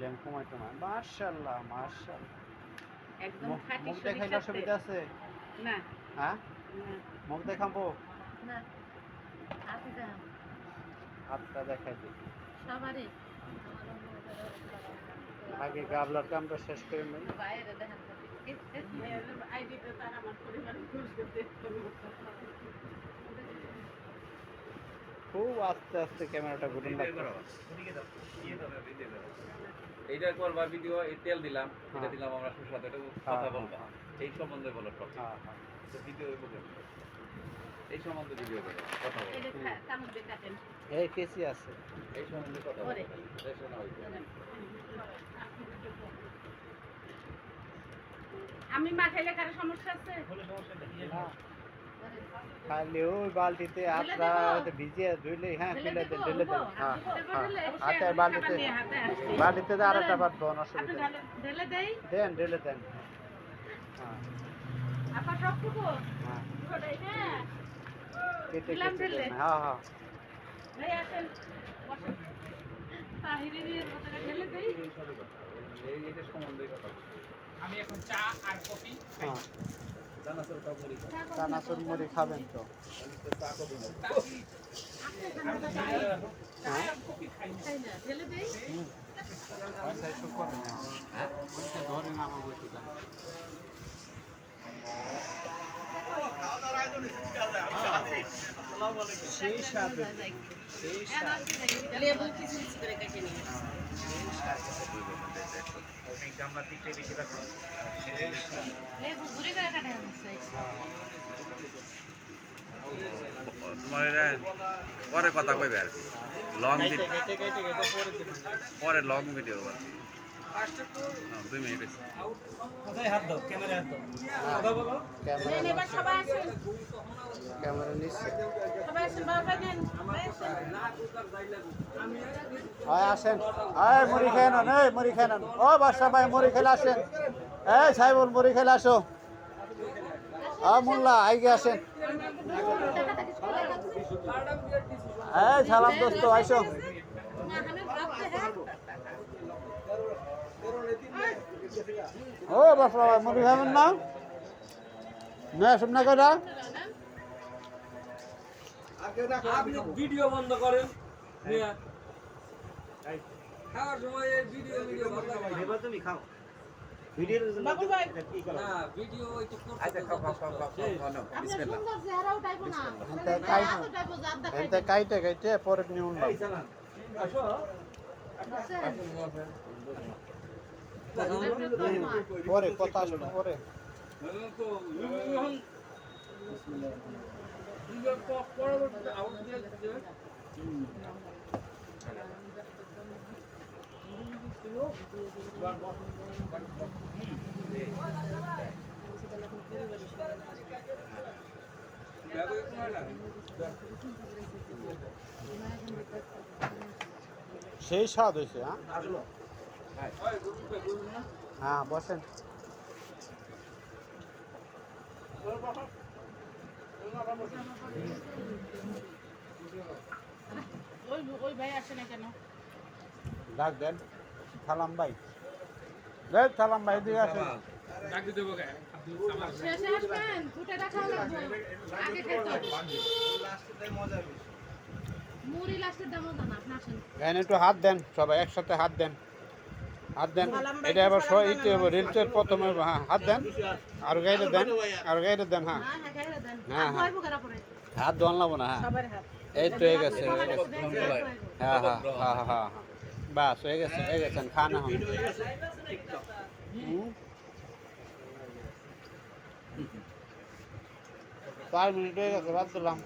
Volume কমাই কমাই মাশাআল্লাহ মাশাআল্লাহ একদম খাঁটি মুখ সরিষার দেখাইলে তেল। অসুবিধা আছে না হ্যাঁ না মুখ দেখাবো না আপনি দেখান হাতটা দেখাই দিই সবারই আগে গাবলার কামটা শেষ করে নেই বাইরে দেখান আইডিতে তার আমার পরিবারের খুব আস্তে আস্তে ক্যামেরাটা ঘুরুন এইটা করবার ভিডিও এই তেল দিলাম এটা দিলাম আমরা সুস্বাদু এটা কথা বলবো এই সম্বন্ধে বলো সব ভিডিও এই সম্বন্ধে ভিডিও করো কথা বলো এটা কামড় দিয়ে কাটেন এই কেসি আছে এই সম্বন্ধে কথা বলো দেশে না হইছে আমি মা খাইলে কারো সমস্যা আছে খালি ওই বালতিতে হাতটা ভিজিয়ে ধুইলে হ্যাঁ ফেলে দেন ঢেলে দেন হ্যাঁ হাতে বালতিতে আর একটা বার ধোন অসুবিধা ঢেলে দেই দেন ঢেলে দেন হ্যাঁ আপা সবটুকু হ্যাঁ ওটাই না কেটে দিলাম কেটে ঢেলে। দেন হ্যাঁ হ্যাঁ ভাই আসেন বসেন তাহিরে দিয়ে ওটাকে ঢেলে দেই এই এটা সম্বন্ধে কথা বলো আমি এখন চা আর কফি খাই। হ্যাঁ জানাসর কাপড়ি চানাচুর মুড়ি খাবেন তো চা কবি না চা আর কফি খাই। তাই না ঢেলে দেই ধরে না আমার বলতে সেই স্বাদ সেই স্বাদ লেবু কিছু কিছু করে কেটে নিয়ে এই গামলা দিকটাই বেশি রাখো লেবু ঘুরে করে কাটে আছে পরে কথা কইবে আর লং ভিডিও কেটে কেটে কেটে পরে দিবেন পরে লং ভিডিও 2 মিনিট কোথায় হাত দাও ক্যামেরা হাত দাও কথা বলো ক্যামেরা এবার সবাই আসেন ক্যামেরা নিচ্ছে সবাই আসেন বাবা নেন সবাই আসেন হয় আসেন এই মুড়ি খেয়ে নেন এই মুড়ি খেয়ে নেন ও বাদশা ভাই মুড়ি খেলে আসেন এই সাইবুল মুড়ি খেলে আসো মোল্লা আইগে আসেন এই সালাম দোস্ত আইসো ও বাদশা ভাই মুড়ি খাবেন না না শুননা কইরা আপনি ভিডিও বন্ধ করেন খাওয়ার সময় এই ভিডিও বন্ধ করেন এবার তুমি খাও ভিডিওর জন্য বাবু ভাই না ভিডিও একটু আচ্ছা খাও বিসমিল্লাহ সুন্দর চেহারাও টাইপো না এতে কাইটে কাইটে পরে নিউন না আসো পরে কথা আসবে পরে পরবর্তীতে আউট দিয়ে সেই স্বাদ হয়েছে হ্যাঁ বসেন ওই ভাই আসে না কেন ডাক দেন সালাম ভাই দেখ সালাম ভাই দিকে আসেন ডাক দিতে হবে আমার শেষে আসবেন ফুটে রাখা লাগবে আগে খাইতো মুড়ি লাস্টের দাম জানা আপনি আসেন এখানে একটু হাত দেন সবাই একসাথে হাত দেন এটা আবার ইতে রিলসের প্রথমে হ্যাঁ হাত দেন আর গাইলে দেন হ্যাঁ হ্যাঁ খাইরা দেন হ্যাঁ, আর হ্যাঁ। ভয় করা পড়ে হাত ধোয়ান লাগবো না হ্যাঁ সবার হাত এই তো হয়ে গেছে হ্যাঁ হ্যাঁ হ্যাঁ হ্যাঁ বাস হয়ে গেছেন খান এখন 4 মিনিট হয়ে গেছে বাদ দিলাম